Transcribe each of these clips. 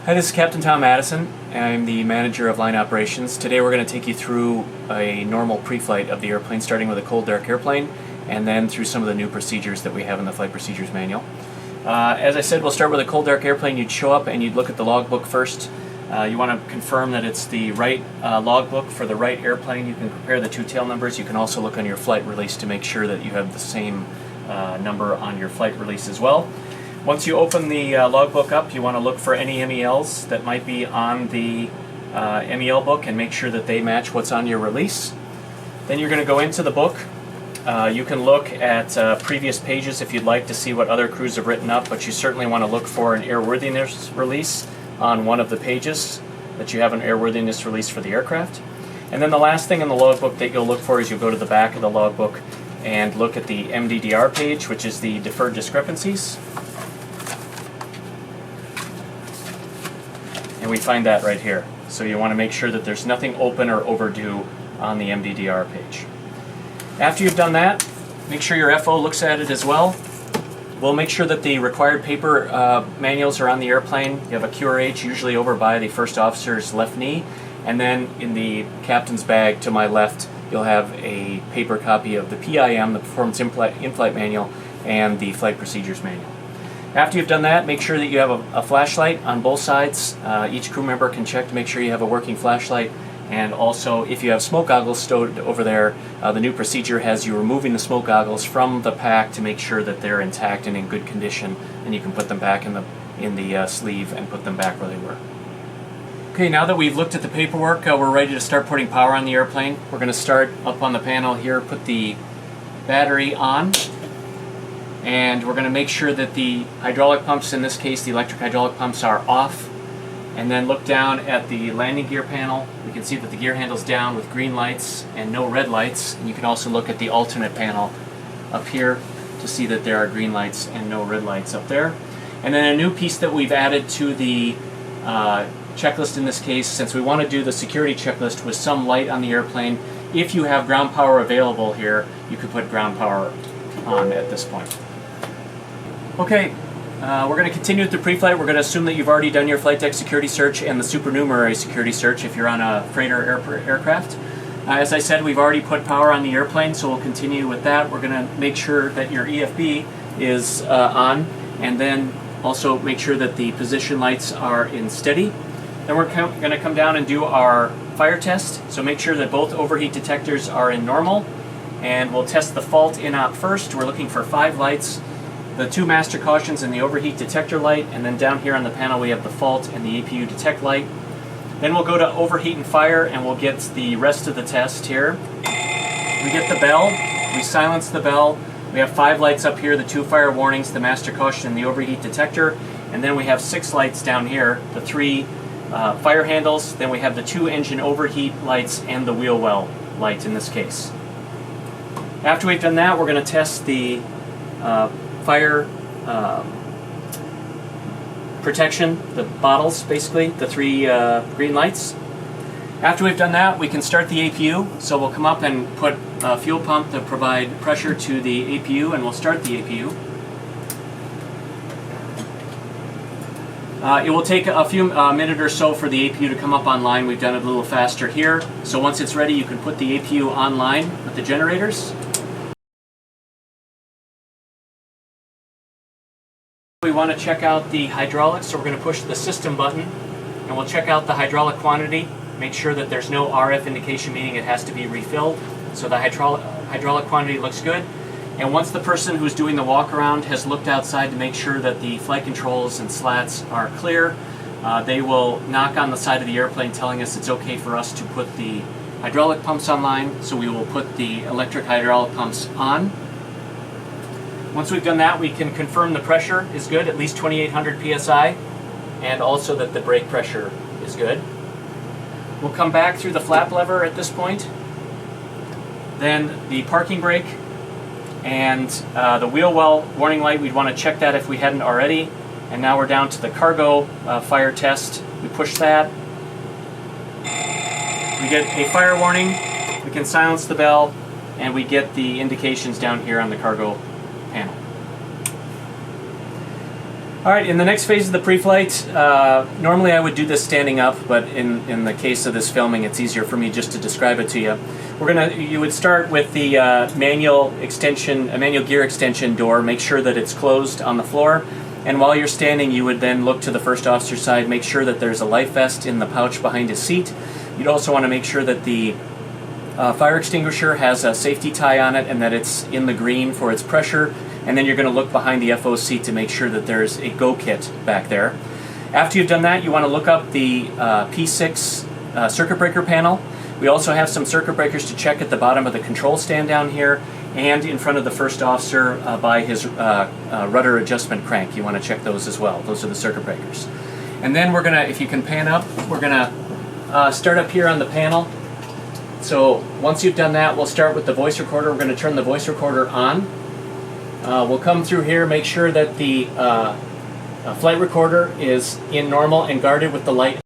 Hi, this is Captain Tom Addison. I'm the manager of line operations. Today we're going to take you through a normal pre-flight of the airplane, starting with a cold dark airplane, and then through some of the new procedures that we have in the flight procedures manual. As I said, we'll start with a cold dark airplane. You'd show up and you'd look at the logbook first. You want to confirm that it's the right logbook for the right airplane. You can compare the two tail numbers. You can also look on your flight release to make sure that you have the same number on your flight release as well. Once you open the logbook up, you want to look for any MELs that might be on the MEL book and make sure that they match what's on your release. Then you're going to go into the book. You can look at previous pages if you'd like to see what other crews have written up, but you certainly want to look for an airworthiness release on one of the pages that you have an airworthiness release for the aircraft. And then the last thing in the logbook that you'll look for is you'll go to the back of the logbook and look at the MDDR page, which is the deferred discrepancies. And we find that right here. So you want to make sure that there's nothing open or overdue on the MDDR page. After you've done that, make sure your FO looks at it as well. We'll make sure that the required paper manuals are on the airplane. You have a QRH usually over by the first officer's left knee, and then in the captain's bag to my left you'll have a paper copy of the PIM, the Performance In-Flight Manual, and the Flight Procedures Manual. After you've done that, make sure that you have a flashlight on both sides. Each crew member can check to make sure you have a working flashlight. And also, if you have smoke goggles stowed over there, the new procedure has you removing the smoke goggles from the pack to make sure that they're intact and in good condition, and you can put them back in the sleeve and put them back where they were. Okay, now that we've looked at the paperwork, we're ready to start putting power on the airplane. We're going to start up on the panel here, put the battery on. And we're going to make sure that the hydraulic pumps, in this case the electric hydraulic pumps, are off. And then look down at the landing gear panel. We can see that the gear handle's down with green lights and no red lights. And you can also look at the alternate panel up here to see that there are green lights and no red lights up there. And then a new piece that we've added to the checklist in this case, since we want to do the security checklist with some light on the airplane, if you have ground power available here, you could put ground power on at this point. Okay, we're going to continue with the pre-flight. We're going to assume that you've already done your flight deck security search and the supernumerary security search if you're on a freighter aircraft. As I said, we've already put power on the airplane, so we'll continue with that. We're going to make sure that your EFB is on, and then also make sure that the position lights are in steady. Then we're going to come down and do our fire test, so make sure that both overheat detectors are in normal, and we'll test the fault in-op first. We're looking for 5 lights. The 2 master cautions and the overheat detector light, and then down here on the panel we have the fault and the APU detect light. Then we'll go to overheat and fire, and we'll get the rest of the test here. We get the bell, we silence the bell, we have 5 lights up here, the 2 fire warnings, the master caution and the overheat detector, and then we have 6 lights down here, the 3 fire handles, then we have the 2 engine overheat lights and the wheel well light in this case. After we've done that, we're going to test the fire protection, the bottles basically, the 3 green lights. After we've done that, we can start the APU. So we'll come up and put a fuel pump to provide pressure to the APU, and we'll start the APU. It will take a few minute or so for the APU to come up online. We've done it a little faster here. So once it's ready, you can put the APU online with the generators. We want to check out the hydraulics, so we're going to push the system button, and we'll check out the hydraulic quantity, make sure that there's no RF indication, meaning it has to be refilled. So the hydraulic quantity looks good. And once the person who's doing the walk around has looked outside to make sure that the flight controls and slats are clear, they will knock on the side of the airplane telling us it's okay for us to put the hydraulic pumps online. So we will put the electric hydraulic pumps on. Once we've done that, we can confirm the pressure is good, at least 2,800 psi, and also that the brake pressure is good. We'll come back through the flap lever at this point, then the parking brake, and the wheel well warning light. We'd want to check that if we hadn't already. And now we're down to the cargo fire test. We push that. We get a fire warning, we can silence the bell, and we get the indications down here on the cargo panel. Alright, in the next phase of the pre-flight, normally I would do this standing up, but in the case of this filming it's easier for me just to describe it to you. You would start with the manual gear extension door, make sure that it's closed on the floor, and while you're standing you would then look to the first officer's side, make sure that there's a life vest in the pouch behind his seat. You'd also want to make sure that the fire extinguisher has a safety tie on it and that it's in the green for its pressure. And then you're going to look behind the FO seat to make sure that there's a go kit back there. After you've done that, you want to look up the P6 circuit breaker panel. We also have some circuit breakers to check at the bottom of the control stand down here and in front of the first officer by his rudder adjustment crank. You want to check those as well. Those are the circuit breakers. And then we're going to, if you can pan up, we're going to start up here on the panel. So once you've done that, we'll start with the voice recorder. We're going to turn the voice recorder on. We'll come through here, make sure that the flight recorder is in normal and guarded with the light.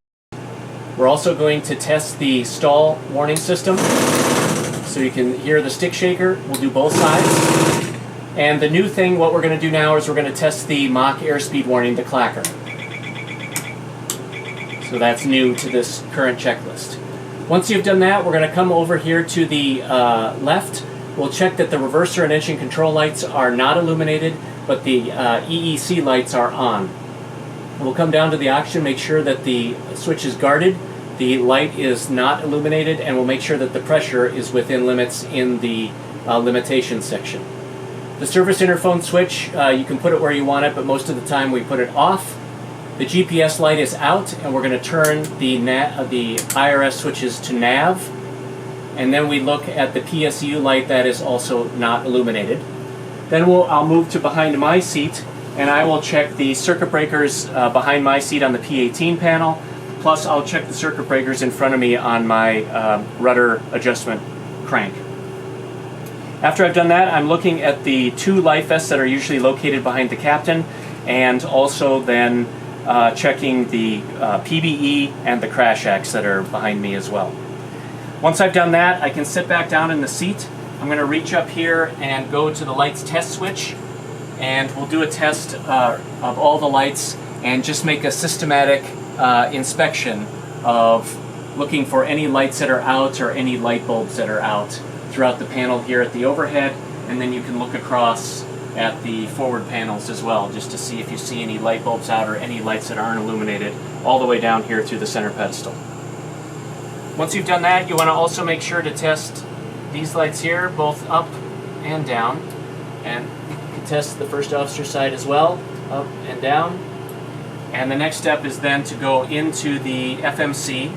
We're also going to test the stall warning system, so you can hear the stick shaker. We'll do both sides. And the new thing, what we're going to do now is we're going to test the Mach airspeed warning, the clacker. So that's new to this current checklist. Once you've done that, we're going to come over here to the left. We'll check that the reverser and engine control lights are not illuminated, but the EEC lights are on. We'll come down to the oxygen, make sure that the switch is guarded, the light is not illuminated, and we'll make sure that the pressure is within limits in the limitation section. The service interphone switch, you can put it where you want it, but most of the time we put it off. The GPS light is out, and we're going to turn the IRS switches to nav. And then we look at the PSU light that is also not illuminated. Then I'll move to behind my seat, and I will check the circuit breakers behind my seat on the P18 panel, plus I'll check the circuit breakers in front of me on my rudder adjustment crank. After I've done that, I'm looking at the two life vests that are usually located behind the captain, and also then checking the PBE and the crash axe that are behind me as well. Once I've done that, I can sit back down in the seat. I'm going to reach up here and go to the lights test switch, and we'll do a test of all the lights and just make a systematic inspection of looking for any lights that are out or any light bulbs that are out throughout the panel here at the overhead, and then you can look across at the forward panels as well just to see if you see any light bulbs out or any lights that aren't illuminated all the way down here through the center pedestal. Once you've done that, you want to also make sure to test these lights here, both up and down. And you can test the first officer side as well, up and down. And the next step is then to go into the FMC.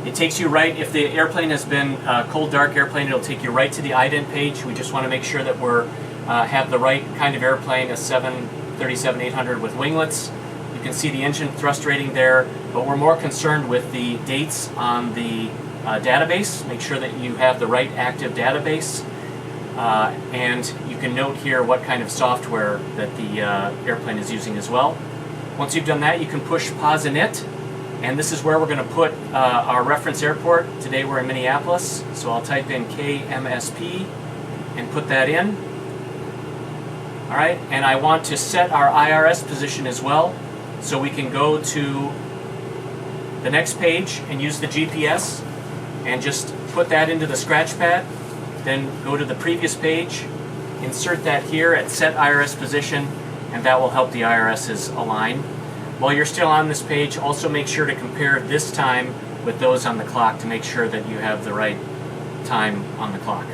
It takes you right, if the airplane has been a cold, dark airplane, it'll take you right to the ident page. We just want to make sure that we have the right kind of airplane, a 737-800 with winglets. You can see the engine thrust rating there, but we're more concerned with the dates on the database. Make sure that you have the right active database, and you can note here what kind of software that the airplane is using as well. Once you've done that, you can push pause init, and this is where we're going to put our reference airport. Today we're in Minneapolis, so I'll type in KMSP and put that in. Alright, and I want to set our IRS position as well, so we can go to the next page and use the GPS and just put that into the scratch pad. Then go to the previous page, insert that here at set IRS position, and that will help the IRSs align. While you're still on this page, also make sure to compare this time with those on the clock to make sure that you have the right time on the clock.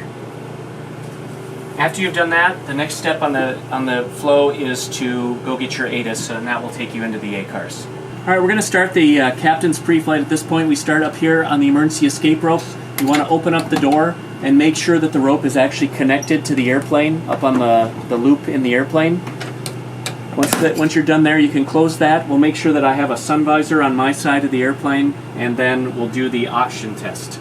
After you've done that, the next step on the flow is to go get your ATIS, and that will take you into the ACARS. Alright, we're going to start the captain's pre-flight. At this point, we start up here on the emergency escape rope. You want to open up the door and make sure that the rope is actually connected to the airplane, up on the loop in the airplane. Once you're done there, you can close that. We'll make sure that I have a sun visor on my side of the airplane, and then we'll do the oxygen test.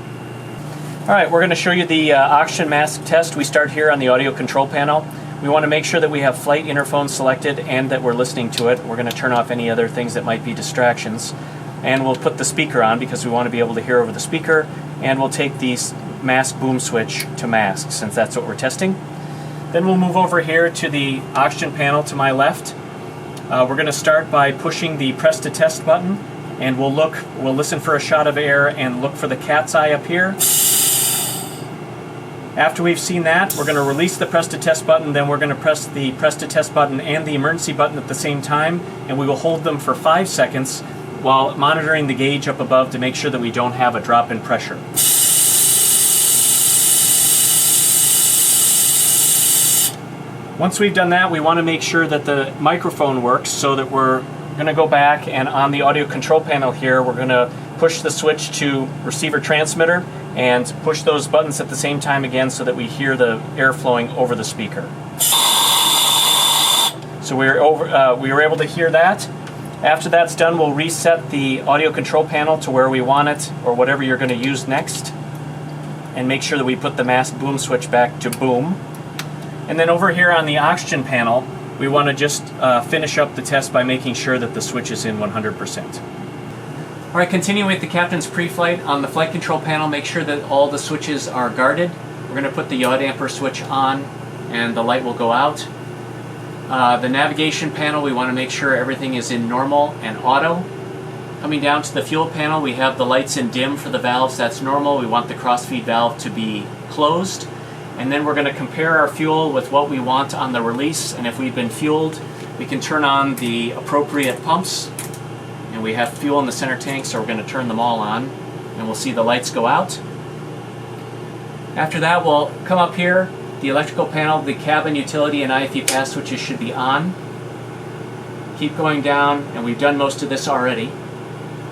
Alright, we're going to show you the oxygen mask test. We start here on the audio control panel. We want to make sure that we have flight interphone selected and that we're listening to it. We're going to turn off any other things that might be distractions. And we'll put the speaker on because we want to be able to hear over the speaker. And we'll take the mask boom switch to mask since that's what we're testing. Then we'll move over here to the oxygen panel to my left. We're going to start by pushing the press to test button, and we'll listen for a shot of air and look for the cat's eye up here. After we've seen that, we're going to release the press to test button, then we're going to press the press to test button and the emergency button at the same time, and we will hold them for 5 seconds while monitoring the gauge up above to make sure that we don't have a drop in pressure. Once we've done that, we want to make sure that the microphone works, so that we're going to go back and on the audio control panel here, we're going to push the switch to receiver transmitter and push those buttons at the same time again so that we hear the air flowing over the speaker. So we were able to hear that. After that's done, we'll reset the audio control panel to where we want it, or whatever you're going to use next, and make sure that we put the mask boom switch back to boom. And then over here on the oxygen panel, we want to just finish up the test by making sure that the switch is in 100%. All right, continuing with the captain's pre-flight, on the flight control panel, make sure that all the switches are guarded. We're going to put the yaw damper switch on and the light will go out. The navigation panel, we want to make sure everything is in normal and auto. Coming down to the fuel panel, we have the lights in dim for the valves. That's normal. We want the crossfeed valve to be closed. And then we're going to compare our fuel with what we want on the release, and if we've been fueled, we can turn on the appropriate pumps, and we have fuel in the center tank, so we're going to turn them all on, and we'll see the lights go out. After that, we'll come up here, the electrical panel, the cabin, utility, and IFE pass switches should be on. Keep going down, and we've done most of this already.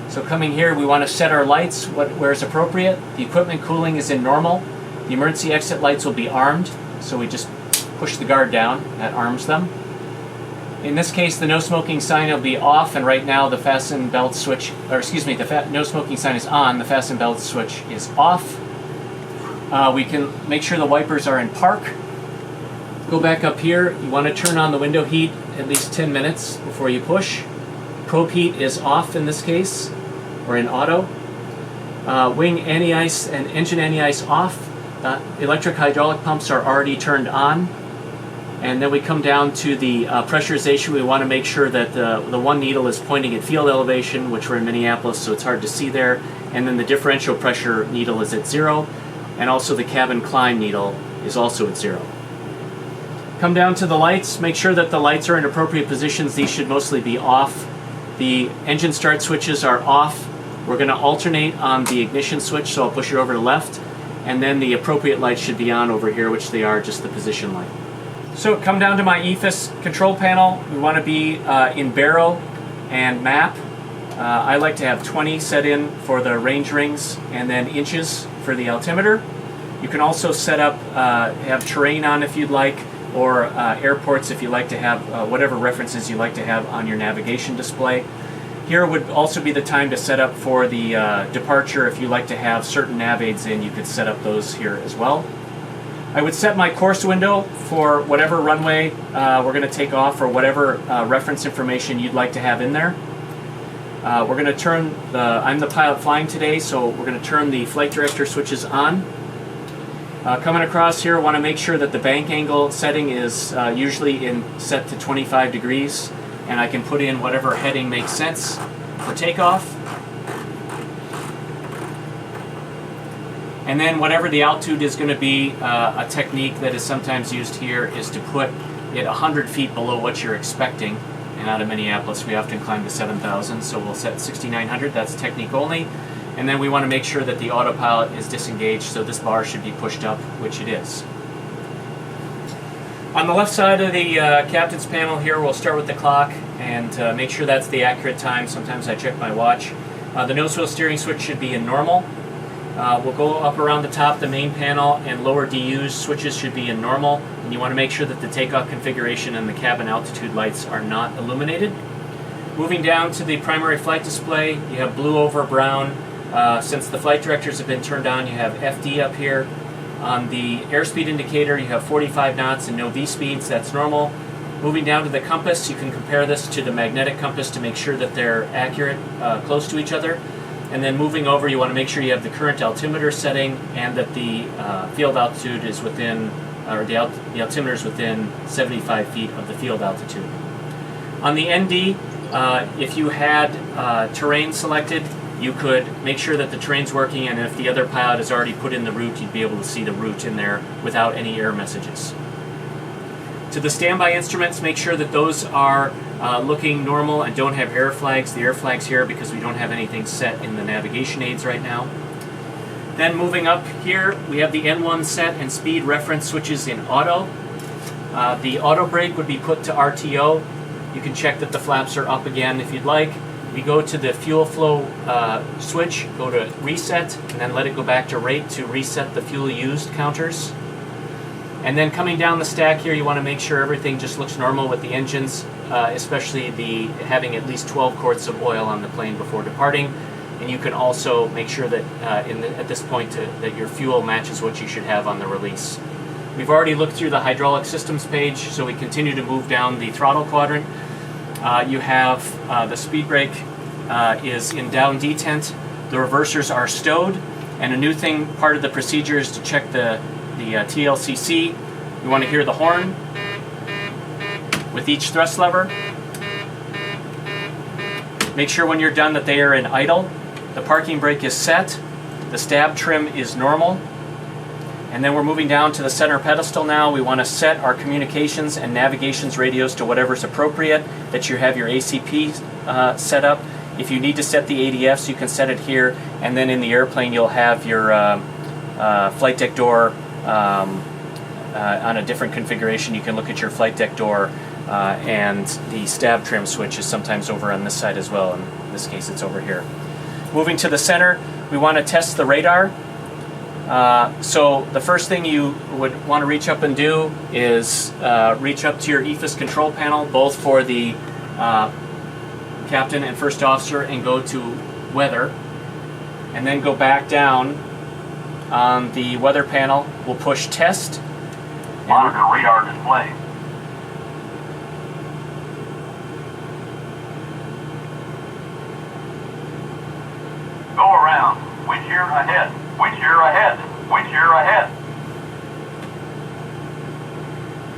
So coming here, we want to set our lights where it's appropriate. The equipment cooling is in normal. The emergency exit lights will be armed, so we just push the guard down, that arms them. In this case, the no smoking sign will be off, and right now the fasten belt switch, the no smoking sign is on, the fasten belt switch is off. We can make sure the wipers are in park. Go back up here, you want to turn on the window heat at least 10 minutes before you push. Probe heat is off in this case, or in auto. Wing anti-ice and engine anti-ice off. Electric hydraulic pumps are already turned on. And then we come down to the pressurization. We want to make sure that the one needle is pointing at field elevation, which we're in Minneapolis, so it's hard to see there. And then the differential pressure needle is at 0. And also the cabin climb needle is also at 0. Come down to the lights. Make sure that the lights are in appropriate positions. These should mostly be off. The engine start switches are off. We're going to alternate on the ignition switch, so I'll push it over to the left. And then the appropriate lights should be on over here, which they are, just the position light. So come down to my EFIS control panel. We want to be in baro and map. I like to have 20 set in for the range rings and then inches for the altimeter. You can also set up, have terrain on if you'd like, or airports if you like to have whatever references you like to have on your navigation display. Here would also be the time to set up for the departure. If you like to have certain nav aids in, you could set up those here as well. I would set my course window for whatever runway we're going to take off, or whatever reference information you'd like to have in there. We're going to turn I'm the pilot flying today, so we're going to turn the flight director switches on. Coming across here, I want to make sure that the bank angle setting is usually set to 25 degrees. And I can put in whatever heading makes sense for takeoff. And then whatever the altitude is going to be, a technique that is sometimes used here is to put it 100 feet below what you're expecting. And out of Minneapolis, we often climb to 7,000, so we'll set 6,900. That's technique only. And then we want to make sure that the autopilot is disengaged, so this bar should be pushed up, which it is. On the left side of the captain's panel here, we'll start with the clock and make sure that's the accurate time. Sometimes I check my watch. The nose wheel steering switch should be in normal. We'll go up around the top, the main panel, and lower DUs switches should be in normal. And you want to make sure that the takeoff configuration and the cabin altitude lights are not illuminated. Moving down to the primary flight display, you have blue over brown. Since the flight directors have been turned on, you have FD up here. On the airspeed indicator, you have 45 knots and no V-speeds, that's normal. Moving down to the compass, you can compare this to the magnetic compass to make sure that they're accurate, close to each other. And then moving over, you want to make sure you have the current altimeter setting and that the field altitude is within, or the altimeter is within 75 feet of the field altitude. On the ND, if you had terrain selected, you could make sure that the terrain's working, and if the other pilot has already put in the route, you'd be able to see the route in there without any error messages. To the standby instruments, make sure that those are looking normal and don't have error flags. The error flags here because we don't have anything set in the navigation aids right now. Then moving up here, we have the N1 set and speed reference switches in auto. The auto brake would be put to RTO. You can check that the flaps are up again if you'd like. We go to the fuel flow switch, go to reset, and then let it go back to rate to reset the fuel used counters. And then coming down the stack here, you want to make sure everything just looks normal with the engines, especially having at least 12 quarts of oil on the plane before departing. And you can also make sure that at this point that your fuel matches what you should have on the release. We've already looked through the hydraulic systems page, so we continue to move down the throttle quadrant. You have the speed brake is in down detent. The reversers are stowed, and a new thing, part of the procedure, is to check the TLCC. You want to hear the horn with each thrust lever. Make sure when you're done that they are in idle. The parking brake is set. The stab trim is normal. And then we're moving down to the center pedestal now. We want to set our communications and navigations radios to whatever's appropriate, that you have your ACP set up. If you need to set the ADFs, you can set it here. And then in the airplane, you'll have your flight deck door on a different configuration. You can look at your flight deck door, and the stab trim switch is sometimes over on this side as well. In this case, it's over here. Moving to the center, we want to test the radar. So the first thing you would want to reach up and do is reach up to your EFIS control panel, both for the captain and first officer, and go to weather, and then go back down on the weather panel. We'll push test. Monitor radar display. Go around. Wind shear ahead. Wind shear ahead. Wind shear ahead.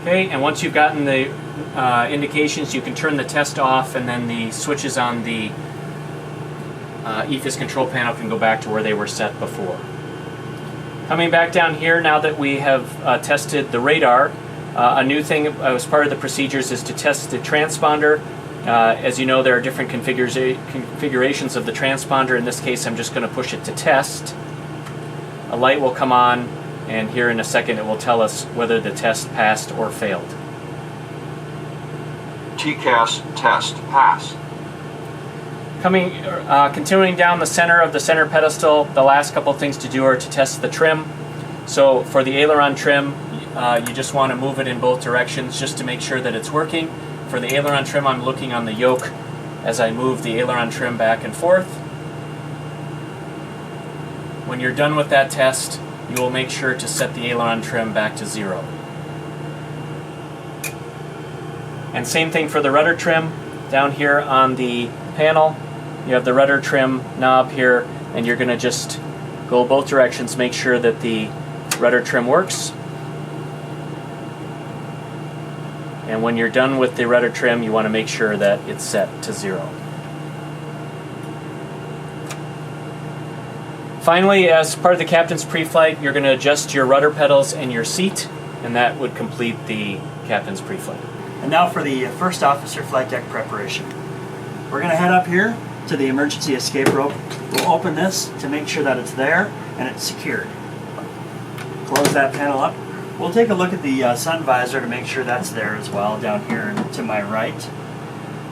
Okay, and once you've gotten the indications, you can turn the test off, and then the switches on the EFIS control panel can go back to where they were set before. Coming back down here, now that we have tested the radar, a new thing as part of the procedures is to test the transponder. As you know, there are different configurations of the transponder. In this case, I'm just going to push it to test. A light will come on, and here in a second it will tell us whether the test passed or failed. TCAS test pass. Continuing down the center of the center pedestal, the last couple things to do are to test the trim. So for the aileron trim, you just want to move it in both directions just to make sure that it's working. For the aileron trim, I'm looking on the yoke as I move the aileron trim back and forth. When you're done with that test, you will make sure to set the aileron trim back to 0. And same thing for the rudder trim. Down here on the panel, you have the rudder trim knob here, and you're going to just go both directions, make sure that the rudder trim works. And when you're done with the rudder trim, you want to make sure that it's set to 0. Finally, as part of the captain's pre-flight, you're going to adjust your rudder pedals and your seat, and that would complete the captain's pre-flight. And now for the first officer flight deck preparation. We're going to head up here to the emergency escape rope. We'll open this to make sure that it's there and it's secured. Close that panel up. We'll take a look at the sun visor to make sure that's there as well, down here and to my right.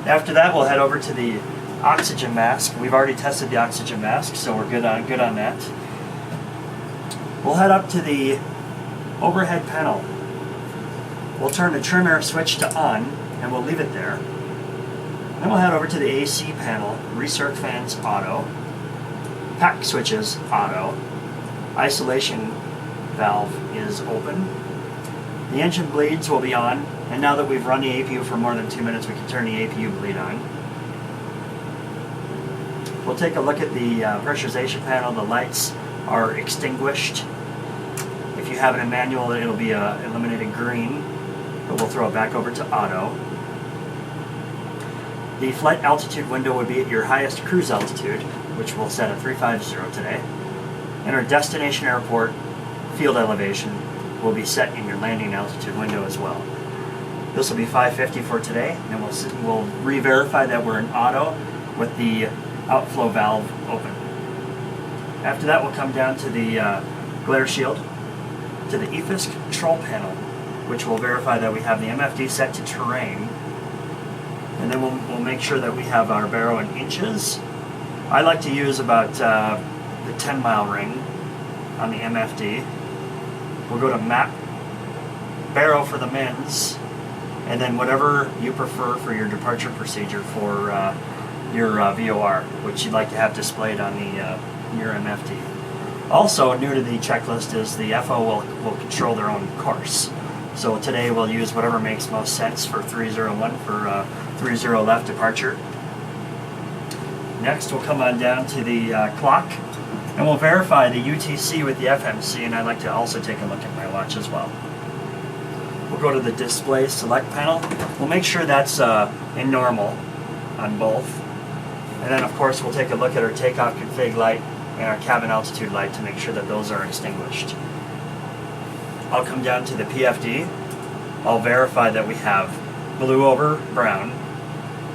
After that, we'll head over to the oxygen mask. We've already tested the oxygen mask, so we're good on that. We'll head up to the overhead panel. We'll turn the trim air switch to on, and we'll leave it there. Then we'll head over to the AC panel, recirc fans auto, pack switches auto, isolation valve is open. The engine bleeds will be on, and now that we've run the APU for more than 2 minutes, we can turn the APU bleed on. We'll take a look at the pressurization panel. The lights are extinguished. If you have it in manual, it'll be illuminated green, but we'll throw it back over to auto. The flight altitude window would be at your highest cruise altitude, which we'll set at 350 today. And our destination airport field elevation will be set in your landing altitude window as well. This will be 550 for today, and we'll re-verify that we're in auto with the outflow valve open. After that, we'll come down to the glare shield, to the EFIS control panel, which will verify that we have the MFD set to terrain. And then we'll make sure that we have our baro in inches. I like to use about the 10-mile ring on the MFD. We'll go to map baro for the mins, and then whatever you prefer for your departure procedure for your VOR, which you'd like to have displayed on your MFD. Also new to the checklist is the FO will control their own course. So today we'll use whatever makes most sense for 301 for 30 left departure. Next we'll come on down to the clock, and we'll verify the UTC with the FMC, and I'd like to also take a look at my watch as well. We'll go to the display select panel. We'll make sure that's in normal on both. And then of course we'll take a look at our takeoff config light and our cabin altitude light to make sure that those are extinguished. I'll come down to the PFD. I'll verify that we have blue over brown.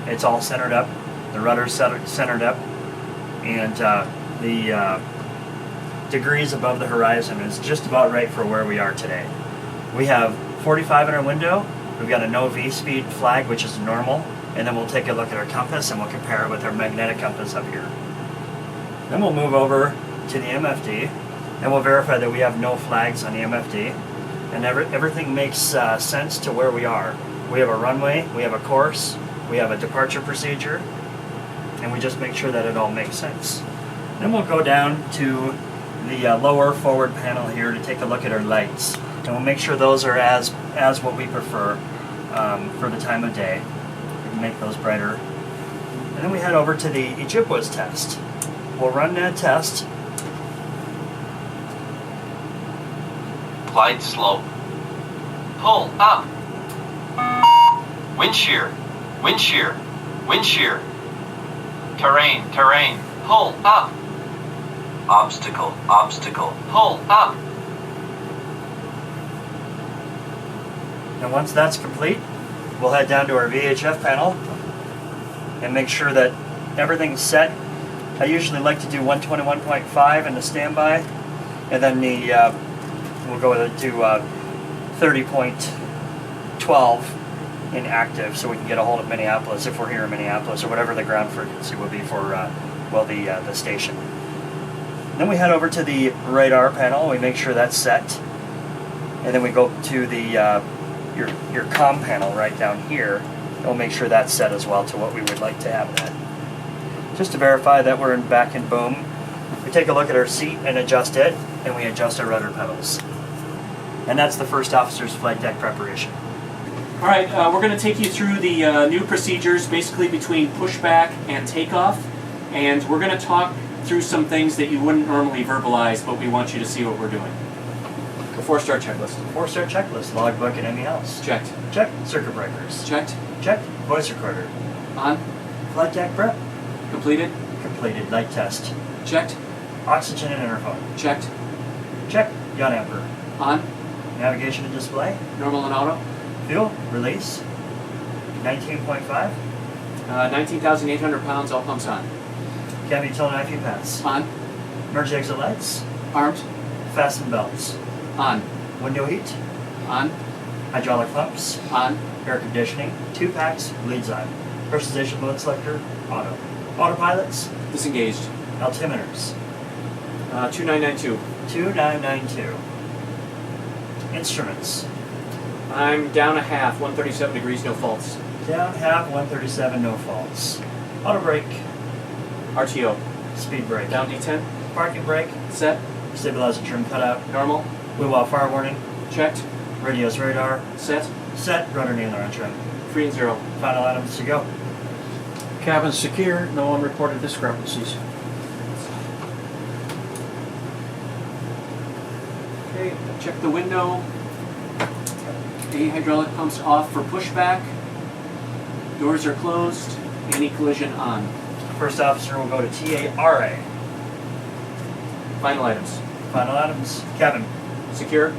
It's all centered up. The rudder's centered up. And the degrees above the horizon is just about right for where we are today. We have 45 in our window. We've got a no V-speed flag, which is normal. And then we'll take a look at our compass and we'll compare it with our magnetic compass up here. Then we'll move over to the MFD and we'll verify that we have no flags on the MFD. And everything makes sense to where we are. We have a runway, we have a course, we have a departure procedure, and we just make sure that it all makes sense. Then we'll go down to the lower forward panel here to take a look at our lights. And we'll make sure those are as what we prefer for the time of day. We can make those brighter. And then we head over to the Ojibwa's test. We'll run that test. Glide slope. Pull up. Wind shear. Wind shear. Wind shear. Terrain. Terrain. Pull up. Obstacle. Obstacle. Pull up. And once that's complete, we'll head down to our VHF panel and make sure that everything's set. I usually like to do 121.5 in the standby, and then we'll go to 30.12 in active, so we can get a hold of Minneapolis if we're here in Minneapolis, or whatever the ground frequency will be for the station. Then we head over to the radar panel. We make sure that's set, and then we go to the your comm panel right down here. And we'll make sure that's set as well to what we would like to have that. Just to verify that we're back in boom, we take a look at our seat and adjust it, and we adjust our rudder pedals. And that's the first officer's flight deck preparation. All right, we're going to take you through the new procedures, basically between pushback and takeoff, and we're going to talk through some things that you wouldn't normally verbalize, but we want you to see what we're doing. The 4-star checklist. 4-star checklist, logbook and anything else. Checked. Check. Circuit breakers. Checked. Check. Voice recorder. On. Flight deck prep. Completed. Completed. Light test. Checked. Oxygen and interphone. Checked. Check. Yacht amper. On. Navigation and display. Normal and auto. Fuel. Release. 19.5. 19,800 pounds, all pumps on. Cabin utility IP pads. On. Merge exit lights. Armed. Fasten belts. On. Window heat. On. Hydraulic pumps. On. Air conditioning. 2 packs. Leads on. Personalization mode selector. Auto. Autopilots. Disengaged. Altimeters. 2992. 2992. Instruments. I'm down a half, 137 degrees, no faults. Down half, 137, no faults. Auto brake. RTO. Speed brake. Down D10. Parking brake. Set. Stabilizer trim cutout. Normal. Wheel well fire warning. Checked. Radio's radar. Set. Set. Rudder nailer on trim. 3 and 0. Final items to go. Cabin secure, no unreported discrepancies. Okay, check the window. The hydraulic pumps off for pushback. Doors are closed. Anti-collision on. First officer will go to TARA. Final items. Final items. Kevin. Secure.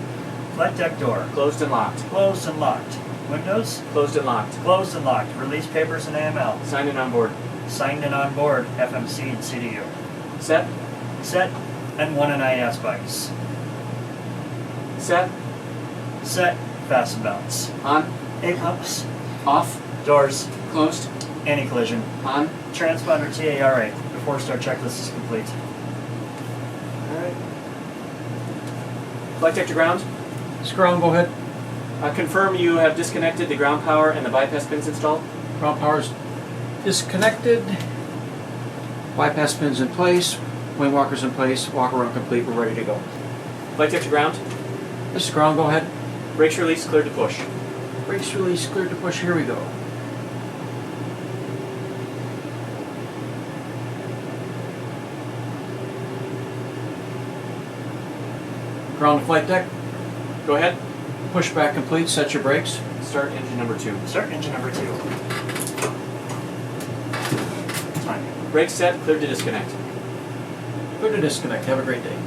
Flight deck door. Closed and locked. Closed and locked. Windows. Closed and locked. Closed and locked. Release papers and AML. Signed and on board. Signed and on board. FMC and CDU. Set. Set. N1 and IS bikes. Set. Set. Fasten belts. On. A pumps. Off. Doors. Closed. Anti-collision. On. Transponder TARA. Before start checklist is complete. Alright. Flight deck to ground. Ground, go ahead. Confirm you have disconnected the ground power and the bypass pins installed. Ground power's disconnected. Bypass pins in place. Wing walker's in place. Walker run complete. We're ready to go. Flight deck to ground. This is ground, go ahead. Brakes release, cleared to push. Brakes release, cleared to push. Here we go. Ground to flight deck. Go ahead. Pushback complete. Set your brakes. Start engine number 2. Start engine number 2. Time. Brakes set, cleared to disconnect. Clear to disconnect. Have a great day.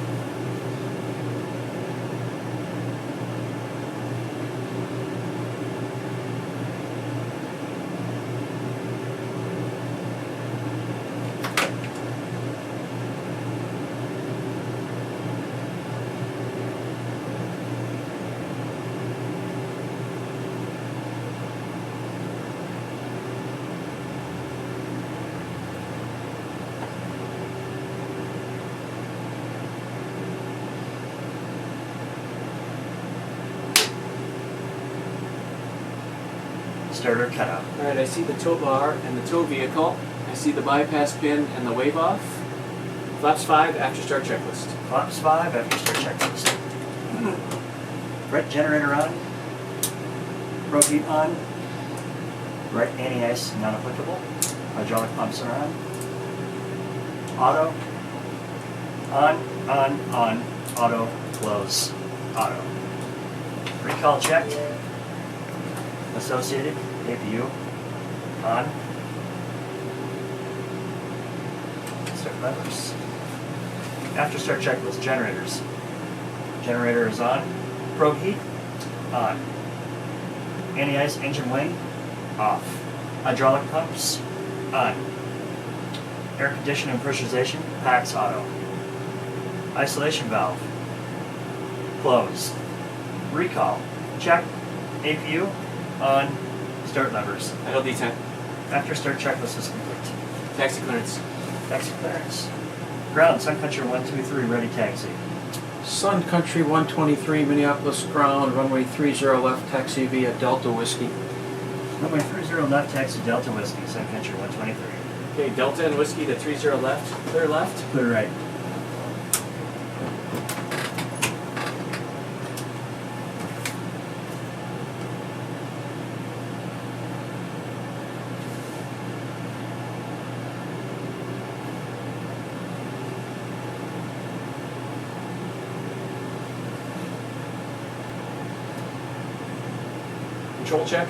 Starter cutout. Alright, I see the tow bar and the tow vehicle. I see the bypass pin and the wave off. Flaps 5, after start checklist. Flaps 5 after start checklist. Right generator on. Road heat on. Right anti-ice not applicable. Hydraulic pumps are on. Auto. On. Auto. Close. Auto. Recall checked. Associated. APU. On. Start levers. After start checklist, generators. Generator is on. Probe heat. On. Anti-ice engine wing. Off. Hydraulic pumps. On. Air conditioning and pressurization. Packs auto. Isolation valve. Closed. Recall. Check. APU. On. Start levers. Idle D10. After start checklist is complete. Taxi clearance. Taxi clearance. Ground, Sun Country 123, ready taxi. Sun Country 123, Minneapolis ground, runway 30 left, taxi via Delta Whiskey. Runway 30 left, taxi Delta Whiskey, Sun Country 123. Okay, Delta and Whiskey to 30 left. Clear left. Clear right. Control check.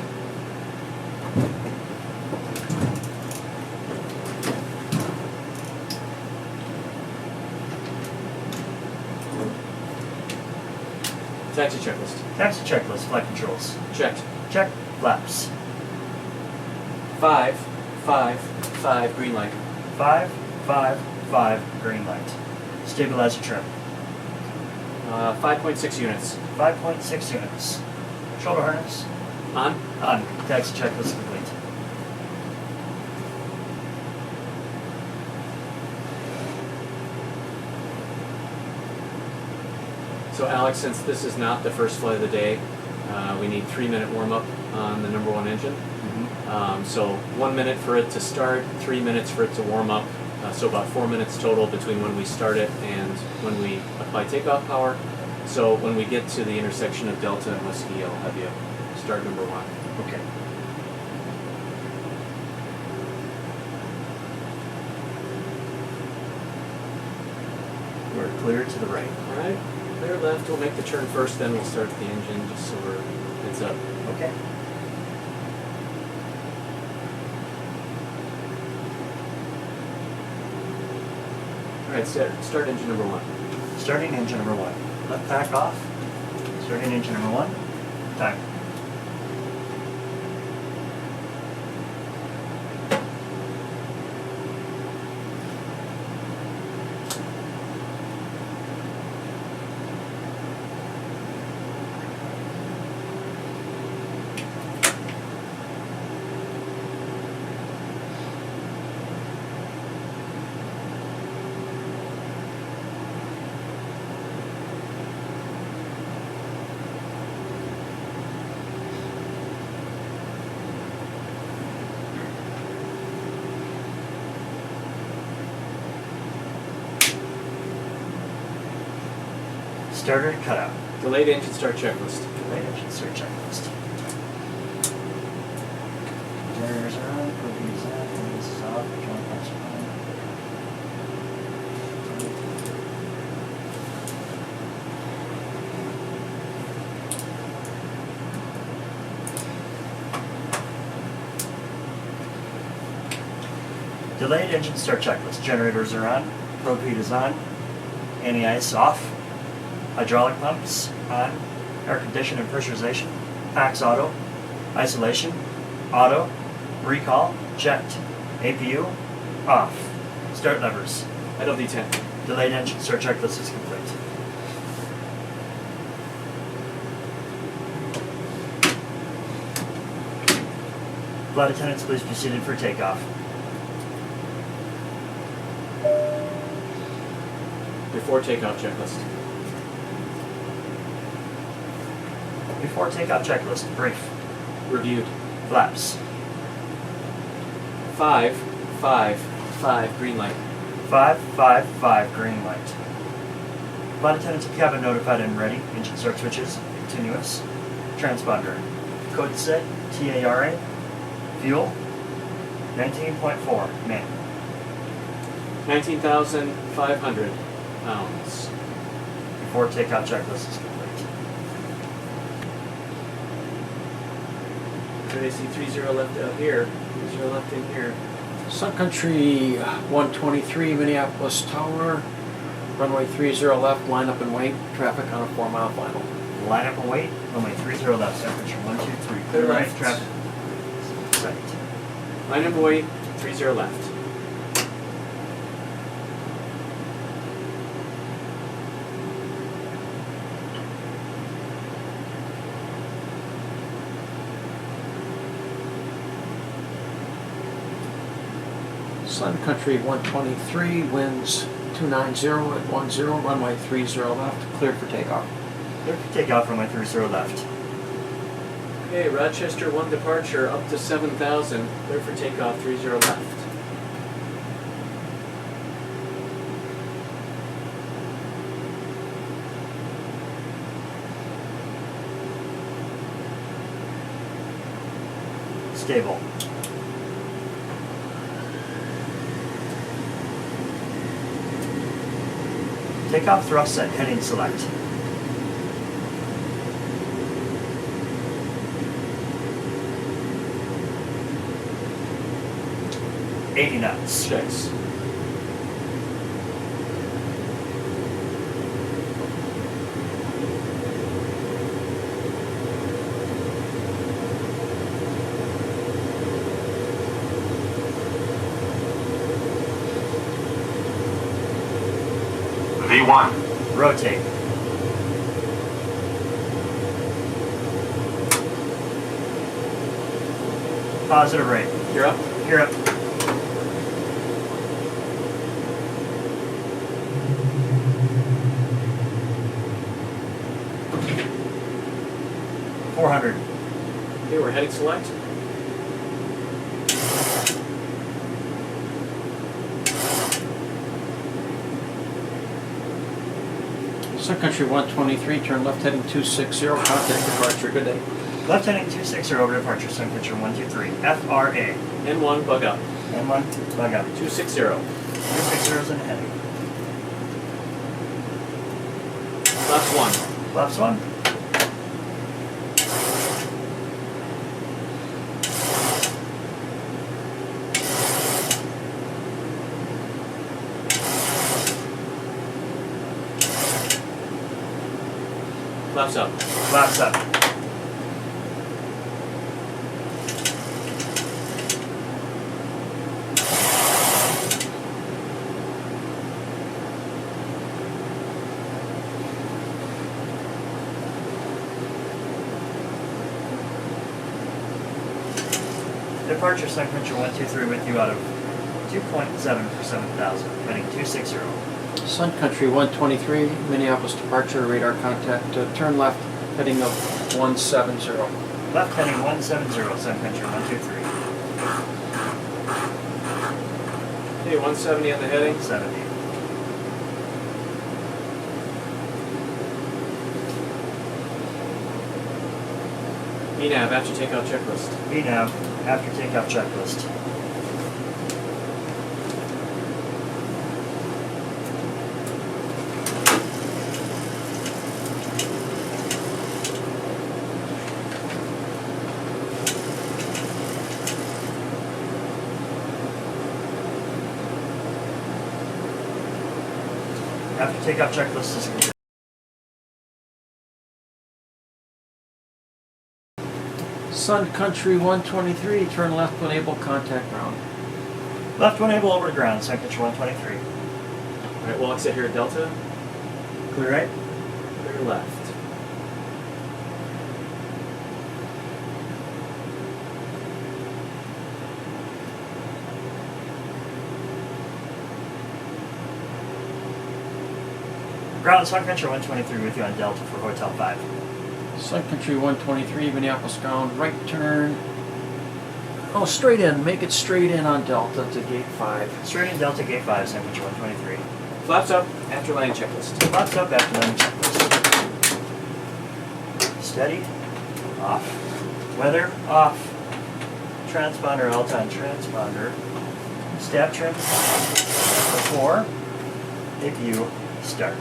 Taxi checklist. Taxi checklist, flight controls. Checked. Check. Flaps. 5, 5, 5, green light. 5, 5, 5, green light. Stabilizer trim. 5.6 units. 5.6 units. Shoulder harness. On. On. Taxi checklist complete. So Alex, since this is not the first flight of the day, we need 3-minute warm-up on the number 1 engine. So 1 minute for it to start, 3 minutes for it to warm up. So about 4 minutes total between when we start it and when we apply takeoff power. So when we get to the intersection of Delta and Whiskey, I'll have you start number 1. Okay. We're clear to the right. All right, clear left. We'll make the turn first, then we'll start the engine just so we're heads up. Okay. Alright, start engine number 1. Starting engine number 1. Left pack off. Starting engine number 1. Time. Starter cutout. Delayed engine start checklist. Delayed engine start checklist. Generators are on, propane is on, this is off, control pumps are on. Delayed engine start checklist. Generators are on, propane is on, anti-ice off. Hydraulic pumps on, air conditioning and pressurization, packs auto, isolation, auto, recall, jet, APU, off. Start levers. LD10. Delayed engine start checklist is complete. Flight attendants, please be seated for takeoff. Before takeoff checklist. Before takeoff checklist, brief. Reviewed. Flaps. 5, 5, 5, green light. 555 green light. Flight attendants of cabin notified and ready. Engine start switches, continuous. Transponder. Code set, TARA. Fuel, 19.4, main. 19,500 pounds. Before takeoff checklist is complete. Did I see 30 left out here? 30 left in here. Sun Country 123, Minneapolis Tower. Runway 30 left, line up and wait. Traffic on a 4-mile final. Line up and wait. Runway 30 left, temperature 123. Clear right, left. traffic. Right. Line up and wait, 30 left. Sun Country 123, winds 290 at 10, runway 30 left, cleared for takeoff. Clear for takeoff, runway 30 left. Okay, Rochester 1 departure up to 7,000. Clear for takeoff, 30 left. Stable. Takeoff thrust set, heading select. $80 knots. Checks. V1. Rotate. Positive rate. You're up. You're up. $400. Okay, we're heading select. Sun Country 123, turn left heading 260, contact departure, good day. Left heading 260 over departure, Sun Country 123. FRA. N1, bug up. N1, bug up. 260. 260 is in heading. Left 1. Flaps 1. Flaps up. Flaps up. Departure Sun Country 123 with you out of 2.7 for 7,000, heading 260. Sun Country 123, Minneapolis departure, radar contact, turn left, heading of 170. Left heading 170, Sun Country 123. Okay, 170 on the heading. 70. ENAV after takeoff checklist. VNAV after takeoff checklist. After takeoff checklist is complete. Sun Country 123, turn left when able, contact ground. Left when able over to ground, Sun Country 123. All right, we'll exit here at Delta. Clear right? Clear left. Ground Sun Country 123 with you on Delta for Hotel 5. Sun Country 123, Minneapolis ground, right turn. Oh, straight in. Make it straight in on Delta to gate 5. Straight in Delta Gate 5, Sun Country 123. Flaps up after landing checklist. Flaps up after landing checklist. Steady. Off. Weather. Off. Transponder, Alta on transponder. Stab trim. Before. If you start.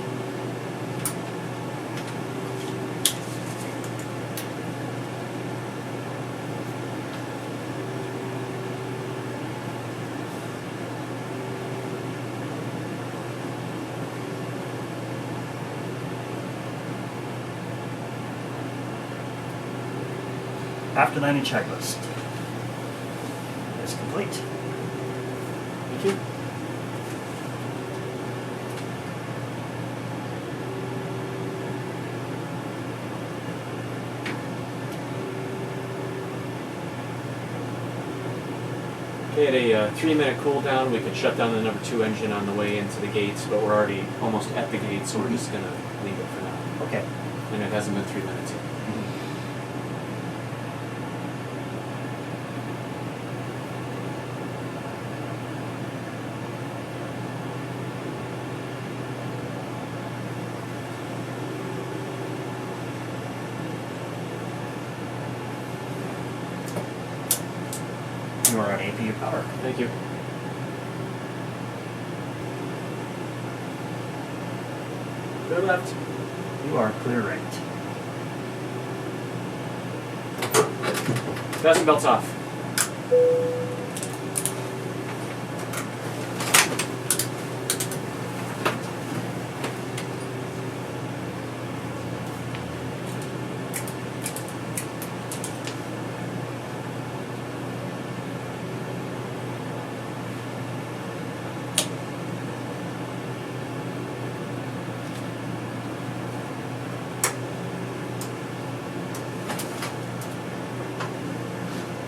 After landing checklist is complete. Thank you. Okay, at a 3-minute cool down, we could shut down the number 2 engine on the way into the gates, but we're already almost at the gate, so we're just gonna leave it for now. Okay. And it hasn't been 3 minutes yet. You are on APU power. Thank you. Clear left. You are clear right. Fasten belts off.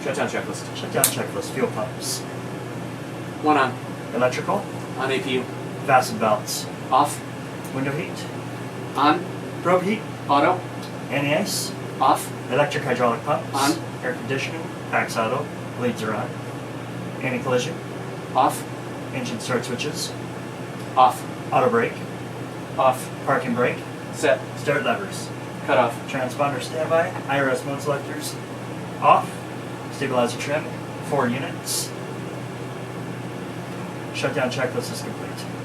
Shutdown checklist. Shutdown checklist. Fuel pumps. 1 on. Electrical. On APU. Fasten belts. Off. Window heat. On. Probe heat. Auto. Anti-ice. Off. Electric hydraulic pumps. On. Air conditioning. Pax auto. Leads are on. Anti-collision. Off. Engine start switches. Off. Auto brake. Off. Parking brake. Set. Start levers. Cut off. Transponder standby. IRS mode selectors. Off. Stabilizer trim. 4 units. Shutdown checklist is complete.